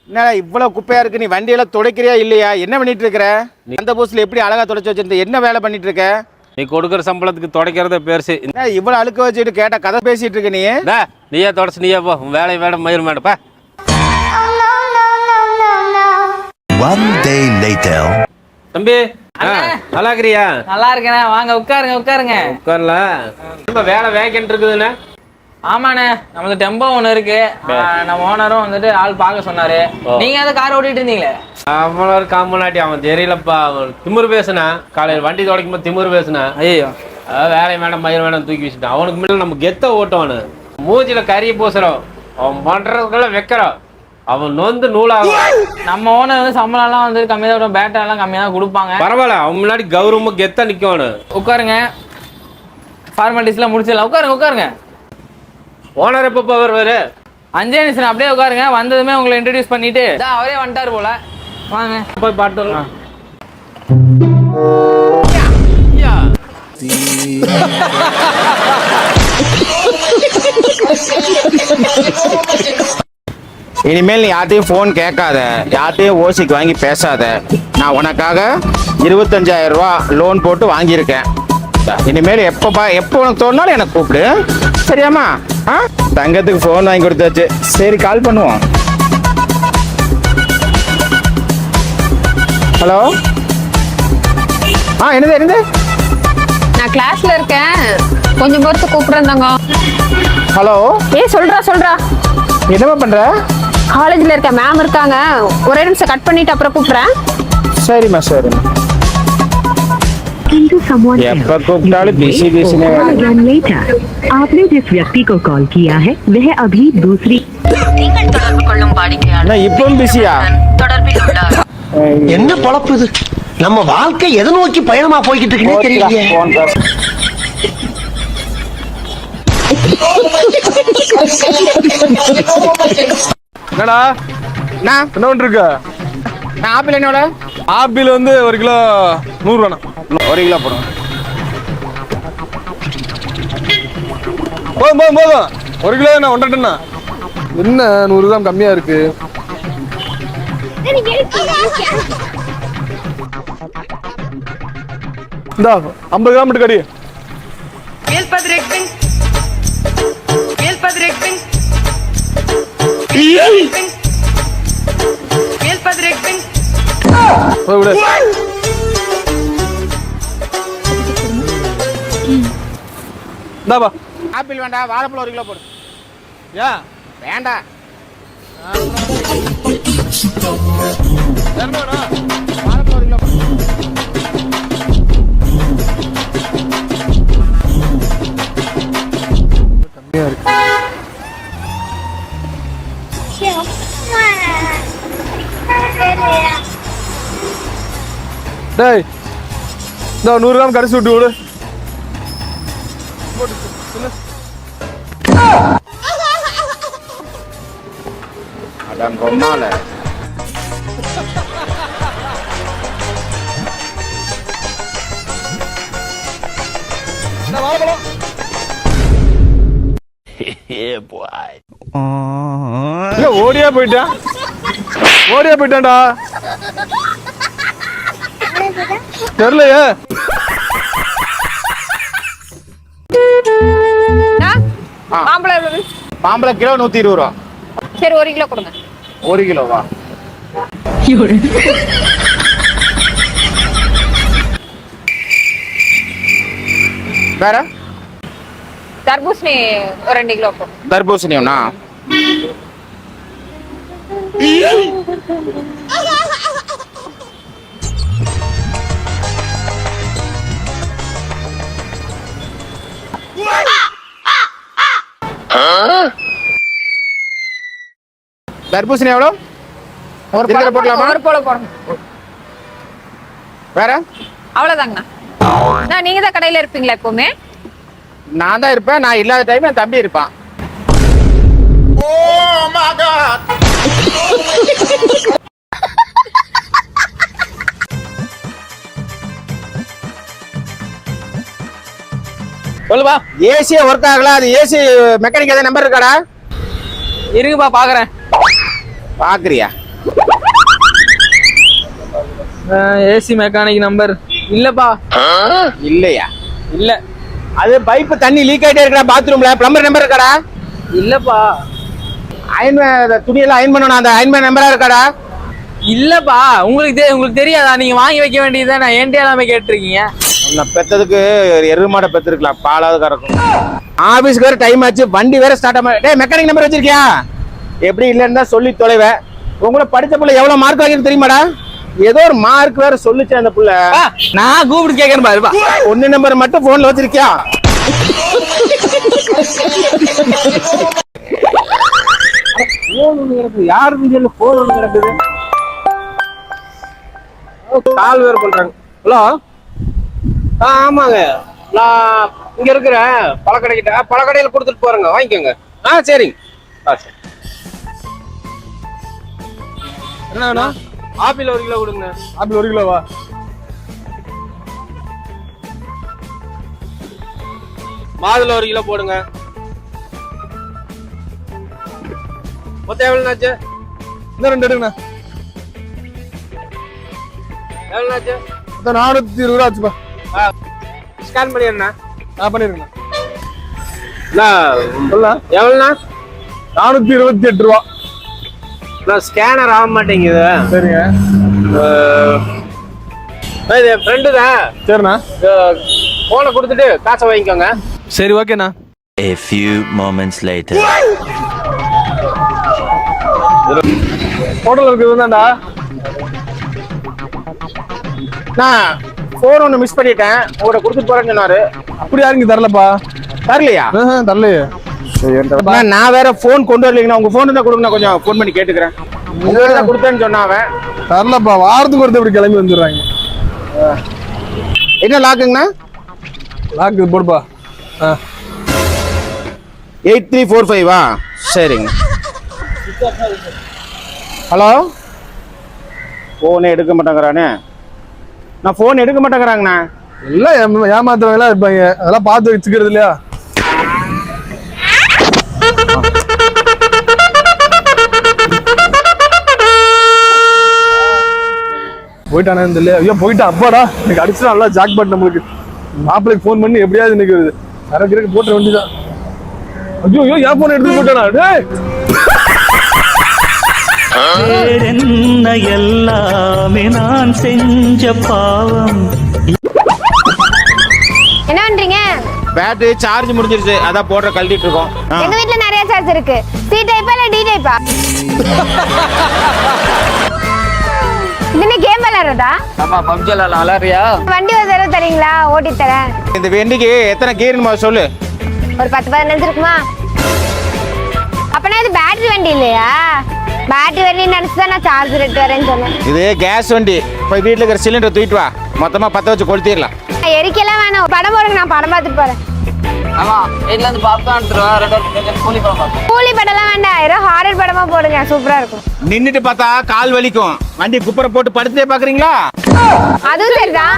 என்னடா இவ்வளவு குப்பையா இருக்கு? நீ வண்டியெல்லாம் துடைக்கிறியா இல்லையா? என்ன பண்ணிட்டு இருக்கிற? அந்த போஸ்ட்ல எப்படி அழகா துடைச்சு வச்சிருந்த? என்ன வேலை பண்ணிட்டு இருக்க? நீ கொடுக்குற சம்பளத்துக்கு துடைக்கிறத பெருசு. என்ன இவ்வளவு அழுக்க வச்சுட்டு கேட்ட கதை பேசிட்டு இருக்க நீ? நீயே தொடச்சு நீயே போ. உன் வேலை வேடம் மயிர் மேடப்பா. One day later. தம்பி நல்லா இருக்கிறியா? நல்லா இருக்கேண்ணே, வாங்க உட்காருங்க உட்காருங்க. உட்காரலாம். ரொம்ப வேலை வேகன்ட் இருக்குதுண்ணே. ஆமாண்ணே, நமக்கு டெம்போ ஒன்று இருக்கு. நம்ம ஓனரும் வந்துட்டு ஆள் பார்க்க சொன்னாரு. நீங்க அதை கார் ஓட்டிட்டு இருந்தீங்களே? அவ்வளோ ஒரு காம்பனாட்டி அவன் தெரியலப்பா. திமுரு பேசுனா காலையில் வண்டி துடைக்கும் போது திமுரு பேசுனா. ஐயோ, வேலை வேடம் மயிர் வேடம் தூக்கி வச்சுட்டான். அவனுக்கு முன்னாடி நம்ம கெத்த ஓட்டுவானு மூச்சில கறியை பூசுறோம். அவன் பண்றதுக்குள்ள வைக்கிறோம். அவன் நொந்து நூலாகும். நம்ம ஓனர் வந்து சம்பளம்லாம் வந்து கம்மியாக தான், பேட்டெல்லாம் கம்மியாக தான் கொடுப்பாங்க. பரவாயில்ல, அவன் முன்னாடி கௌரவமா கெத்தா நிக்கணும். உட்காருங்க, ஃபார்மாலிட்டிஸ்லாம் முடிச்சிடலாம். உட்காருங்க உட்காருங்க. ஓனர் எப்போ வருவாரு? 5 நிமிஷம் அப்படியே உட்காருங்க. வந்ததுமே உங்களை இன்ட்ரடியூஸ் பண்ணிட்டு அவரே வந்துட்டாரு போல. வாங்க போய் பாட்டு வரலாம். இனிமேல் நீ யார்ட்டையும் ஃபோன் கேட்காத, யார்ட்டையும் ஓசிக்கு வாங்கி பேசாத. நான் உனக்காக 25,000 ரூபா லோன் போட்டு வாங்கியிருக்கேன். இனிமேல் எப்போ உனக்கு தோணுனாலும் எனக்கு கூப்பிடு, சரியாம்மா? தங்கத்துக்கு ஃபோன் வாங்கி கொடுத்தாச்சு. சரி, கால் பண்ணுவோம். ஹலோ. என்னது? நான் கிளாஸ்ல இருக்கேன், கொஞ்சம் பொறுத்து கூப்பிடுறாங்க. ஹலோ. சொல்றா. என்னம்மா பண்ற? காலேஜ்ல இருக்க மேம் இருக்காங்க, ஒரே நிமிஷம் கட் பண்ணிட்டு அப்புறம் கூப்பிடுறேன். சரிம்மா. எப்ப கூப்பிட்டாலும் பிஸி பிஸினே. आपने जिस व्यक्ति को कॉल किया है वह अभी दूसरी இப்பவும் பிஸியா? என்ன பொழப்பு இது? நம்ம வாழ்க்கை எதை நோக்கி பயணமா போய்கிட்டு இருக்குன்னு தெரியலையே. என்னடா என்ன பண்ணிருக்க? நான் ஆப்பிள் என்னோட ஆப்பிள் வந்து 1 கிலோ 100 ரூபா. 1 கிலோ போடும். போதும் 1 கிலோ என்ன 1.5 டன்னா? என்ன 100 கிராம் கம்மியா இருக்கு? இந்தா 50 கிராம் மட்டும் கடி. ஆப்பிள் வேண்டாம், வாழைப்பழம் 1 கிலோ போடு. ஏன் வேண்டாம்? வாழைப்பழம் 1 கிலோ போடு. கம்மியா இருக்கு. டேய், இந்த 100 கிராம் கரைச்சி விட்டு விடு. அதான் கொம்மால. ஓடியா போயிட்டான்டா. தெரியலையே. மாம்பழம் கிலோ 120 ரூபா. சரி, 1 கிலோ கொடுங்க. 1 கிலோவா? வேற தர்பூசணி 2 கிலோ போடும். தர்பூசணி ஒண்ணா? தர்பூசணி எவ்வளோ? ஒரு பழம் போடணும். வேற அவ்வளவுதாங்கண்ணா. நீங்க தான் கடையில இருப்பீங்களா எப்பவுமே? நான் தான் இருப்பேன். நான் இல்லாத டைம் என் தம்பி இருப்பான். சொல்லுப்பா. ஏசியே ஒர்க் ஆகல. அது ஏசி மெக்கானிக் ஏதாவது நம்பர் இருக்காடா? இருக்குப்பா, பாக்குறேன். பாக்குறியா? ஏசி மெக்கானிக் நம்பர் இல்லப்பா. இல்லையா? இல்ல அது பைப்பு தண்ணி லீக் ஆயிட்டே இருக்கா பாத்ரூம்ல. பிளம்பர் நம்பர் இருக்காடா? இல்லப்பா. துணியெல்லாம் அயன் பண்ணணும், அந்த அயன்மேன் நம்பரா இருக்காடா? இல்லப்பா. உங்களுக்கு தெரியாதா? நீங்க வாங்கி வைக்க வேண்டியதுதான். நான் ஏன்டே எல்லாமே கேட்டிருக்கீங்க. உன்னை பெத்ததுக்கு எருமாடை பெத்திருக்கலாம், பாலாவது கறக்கும். ஆபீஸ்க்கு வேற டைம் ஆச்சு, வண்டி வேற ஸ்டார்ட் ஆக. டேய் மெக்கானிக் நம்பர் வச்சிருக்கியா? எப்படி இல்லைன்னு தான் சொல்லி தொலைவேன். உங்களை படிச்ச புள்ள எவ்வளவு மார்க் வாங்கிருக்கு தெரியுமாடா? ஏதோ ஒரு மார்க் வேற சொல்லுச்சு அந்த புள்ள. நான் கூப்பிட்டு கேட்கறேன் பாருப்பா. ஒன்னு நம்பர் மட்டும் போன்ல வச்சிருக்கியா? யாருன்னு சொல்லு, போன் ஒண்ணு கிடக்குது. கால் வேற பண்றாங்க. ஹலோ, ஆமாங்க, நான் இங்க இருக்கிறேன் பழக்கடைக்கிட்ட. பழக்கடையில கொடுத்துட்டு போறேங்க, வாங்கிக்கோங்க. சரிங்க. சரி. என்ன வேணும்? ஆப்பிள் 1 கிலோ கொடுங்க. ஆப்பிள் 1 கிலோவா? மாதுளை 1 கிலோ போடுங்க. மொத்தம் எவ்வளோனாச்சு? இந்த 2 எடுங்கண்ணா. எவ்வளோனாச்சு? மொத்தம் 420 ரூபா ஆச்சுப்பா. ஸ்கேன் பண்ணிடுண்ணா. பண்ணிருக்கேண்ணா. சொல்லலாம் எவ்வளோண்ணா? 428 ரூபா. ஸ்கேனர் ஆக மாட்டேங்குது. சரிங்க. இது ஃப்ரெண்டு தான். சரிண்ணா. போனை கொடுத்துட்டு காசை வாங்கிக்கோங்க. சரி, ஓகேண்ணா. A few moments later. Hotel இருக்குது தான்டா. நான் ஃபோன் ஒன்று மிஸ் பண்ணிட்டேன், உங்கள்கிட்ட கொடுத்துட்டு போறேன்னு சொன்னாரு. அப்படி யாரும் இங்க தரலப்பா. தரலையா? தரலையே. நான் வேற போன் கொண்டு வரலீங்கண்ணா. உங்க போன் தான் கொடுங்க, கொஞ்சம் போன் பண்ணி கேட்டுக்கிறேன். உங்கள்கிட்ட தான் கொடுத்தேன்னு சொன்னான் அவன். தரலப்பா. வாரத்துக்கு ஒருத்தர் இப்படி கிளம்பி வந்துடுறாங்க. என்ன லாக்குங்கண்ணா? லாக்கு போடுப்பா. 8345. சரிங்க. ஹலோ, போனே எடுக்க மாட்டேங்கிறானே. நான் போன் எடுக்க மாட்டேங்கிறாங்கண்ணா. எல்லாம் ஏமாத்துறவங்க இருப்பாங்க, அதெல்லாம் பார்த்து வச்சுக்கிறது இல்லையா? போயிட்டானே இல்லையா? ஐயோ போயிட்டான். அப்பாடா, எனக்கு அடிச்சுனா நல்லா ஜாக் பாட். நம்மளுக்கு மாப்பிள்ளைக்கு ஃபோன் பண்ணி எப்படியாவது இன்னைக்கு சரக்கு போட்ட வேண்டியதான். ஐயோ ஐயோ, என் போன் எடுத்து போட்டானா? டேய், என்ன எல்லாமே நான் செஞ்ச பாவம். என்ன பண்றீங்க? பேட்டரி சார்ஜ் முடிஞ்சிருச்சு, அதான் போடுற கழட்டிட்டு இருக்கோம். எங்க வீட்ல நிறைய சார்ஜ் இருக்கு. சி டைப்பா இல்ல டி டைப்பா? இதுன்னு கேம் விளையாடுறதா? ஆமா, பப்ஜி விளையாடுறியா? வண்டி ஒரு தடவை தரீங்களா? ஓட்டி தரேன். இந்த வண்டிக்கு எத்தனை கீர்னு சொல்லு. ஒரு 10-15 இருக்குமா? அப்பனா இது பேட்டரி வண்டி இல்லையா? பேட்டரி வண்டி நினைச்சுதான் நான் சார்ஜ் ரேட் வரேன்னு சொன்னேன். இது கேஸ் வண்டி. போய் வீட்டுல இருக்கிற சிலிண்டர் தூக்கிட்டு வா, மொத்தமா 10 வச்சு கொளுத்திடலாம். எரிக்கலாம் வேணும். படம் போடுங்க, நான் படம் பார்த்துட்டு போறேன். ஆமா, வீட்ல இருந்து பாப்கார்ன் எடுத்துருவா. 2 கூலி படம் பாப்போம். கூலி படம்லாம் வேண்டாம், ஏதோ ஹாரர் படமா போடுங்க, சூப்பரா இருக்கும். நின்னுட்டு பார்த்தா கால் வலிக்கும். வண்டி குப்பரை போட்டு படுத்தே பாக்குறீங்களா? அதுவும் சரிதான்.